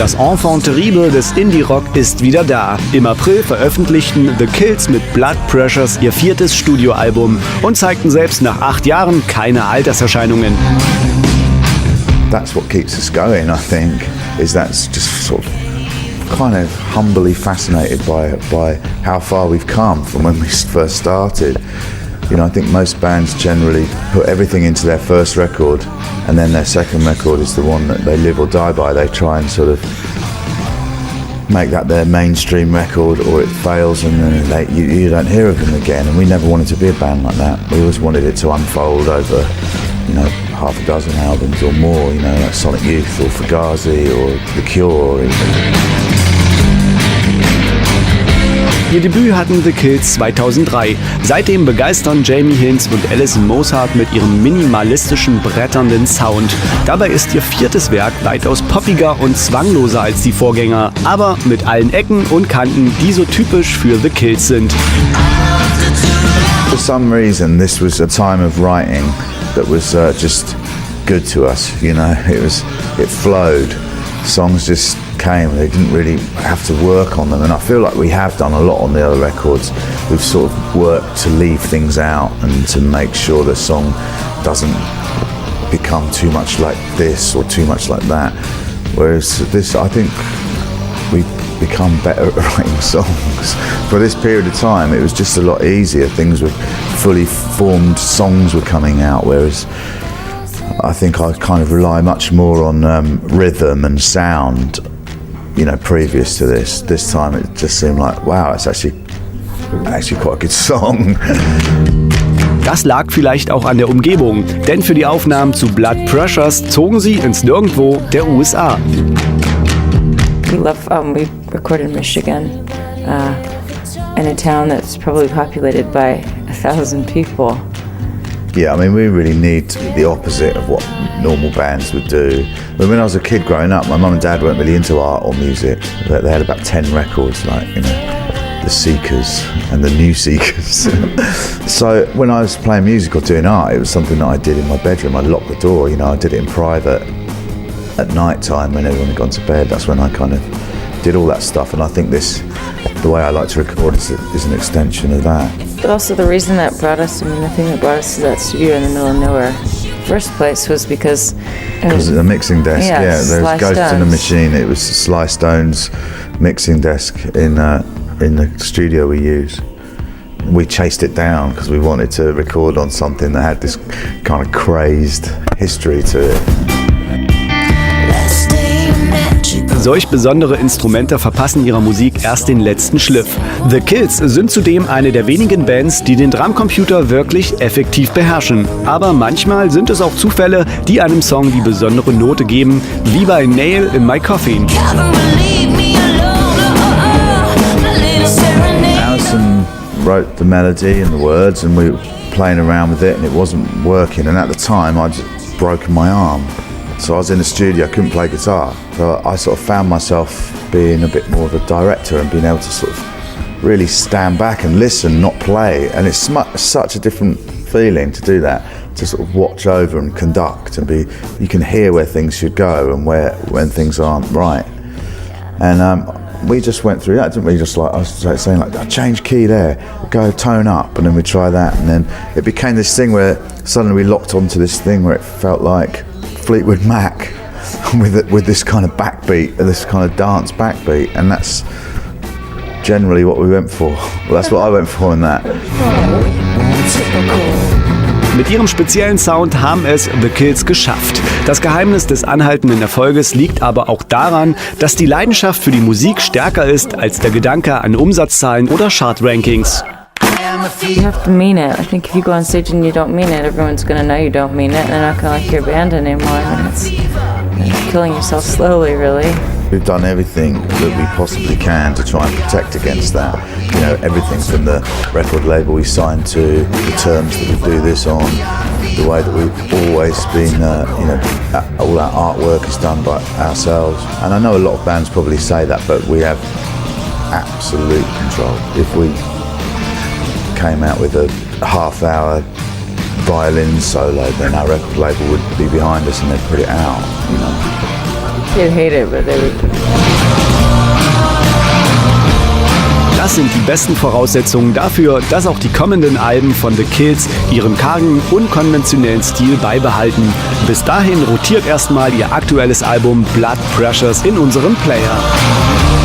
Das Enfant terrible des Indie-Rock ist wieder da. Im April veröffentlichten The Kills mit Blood Pressures ihr 4. Studioalbum und zeigten selbst nach 8 Jahren keine Alterserscheinungen. That's what keeps us going, I think, is that's just sort of kind of humbly fascinated by how far we've come from when we first started. You know, I think most bands generally put everything into their first record, and then their second record is the one that they live or die by. They try and sort of make that their mainstream record, or it fails and then you don't hear of them again. And we never wanted to be a band like that. We always wanted it to unfold over, you know, half a dozen albums or more, you know, like Sonic Youth or Fugazi or The Cure. Ihr Debüt hatten The Kills 2003. Seitdem begeistern Jamie Hince und Alison mit ihrem minimalistischen, bretternden Sound. Dabei ist ihr 4. Werk weitaus poppiger und zwangloser als die Vorgänger, aber mit allen Ecken und Kanten, die so typisch für The Kills sind. For some reason, this was a time of writing that was just good to us. You know, it flowed. Songs just came. They didn't really have to work on them, and I feel like we have done a lot on the other records. We've sort of worked to leave things out and to make sure the song doesn't become too much like this or too much like that. Whereas this, I think we've become better at writing songs. For this period of time, it was just a lot easier. Things were fully formed, songs were coming out, whereas I think I kind of rely much more on rhythm and sound, you know, previous to this. This time it just seemed like, wow, it's actually quite a good song. Das lag vielleicht auch an der Umgebung, denn für die Aufnahmen zu Blood Pressures zogen sie ins Nirgendwo der USA. We recorded in Michigan, in a town that's probably populated by 1,000 people. Yeah, I mean, we really need the opposite of what normal bands would do. When I was a kid growing up, my mum and dad weren't really into art or music. They had about 10 records, like, you know, The Seekers and the New Seekers. So when I was playing music or doing art, it was something that I did in my bedroom. I locked the door, you know, I did it in private at night time when everyone had gone to bed. That's when I kind of did all that stuff, and I think the way I like to record is an extension of that. But also the reason that brought us, the thing that brought us to that studio in the middle of nowhere first place was because it was a mixing desk. Yeah, there was Ghost in the Machine. It was Sly Stone's mixing desk in the studio we use. We chased it down because we wanted to record on something that had this kind of crazed history to it. Solch besondere Instrumente verpassen ihrer Musik erst den letzten Schliff. The Kills sind zudem eine der wenigen Bands, die den Drumcomputer wirklich effektiv beherrschen. Aber manchmal sind es auch Zufälle, die einem Song die besondere Note geben, wie bei Nail in My Coffin. Alison wrote the melody and the words, and we were playing around with it, and it wasn't working. And at the time, I'd just broken my arm. So I was in the studio, I couldn't play guitar. So I sort of found myself being a bit more of a director and being able to sort of really stand back and listen, not play. And it's such a different feeling to do that, to sort of watch over and conduct and you can hear where things should go and when things aren't right. And we just went through that, didn't we? Just like, I was saying, like, change key there, go tone up, and then we try that. And then it became this thing where suddenly we locked onto this thing where it felt like Fleetwood Mac with this kind of backbeat, this kind of dance backbeat, and that's generally what we went for. Well, that's what I went for in that. Mit ihrem speziellen Sound haben es The Kills geschafft. Das Geheimnis des anhaltenden Erfolges liegt aber auch daran, dass die Leidenschaft für die Musik stärker ist als der Gedanke an Umsatzzahlen oder Chart-Rankings. You have to mean it. I think if you go on stage and you don't mean it, everyone's going to know you don't mean it, and they're not going to like your band anymore. And you're killing yourself slowly, really. We've done everything that we possibly can to try and protect against that. You know, everything from the record label we signed to, the terms that we do this on, the way that we've always been, you know, all our artwork is done by ourselves. And I know a lot of bands probably say that, but we have absolute control. If we came out with a half-hour violin solo, then our record label would be behind us and they'd put it out, you know. they'd hate it, but they would. Das sind die besten Voraussetzungen dafür, dass auch die kommenden Alben von The Kills ihren kargen, unkonventionellen Stil beibehalten. Bis dahin rotiert erstmal ihr aktuelles Album Blood Pressures in unserem Player.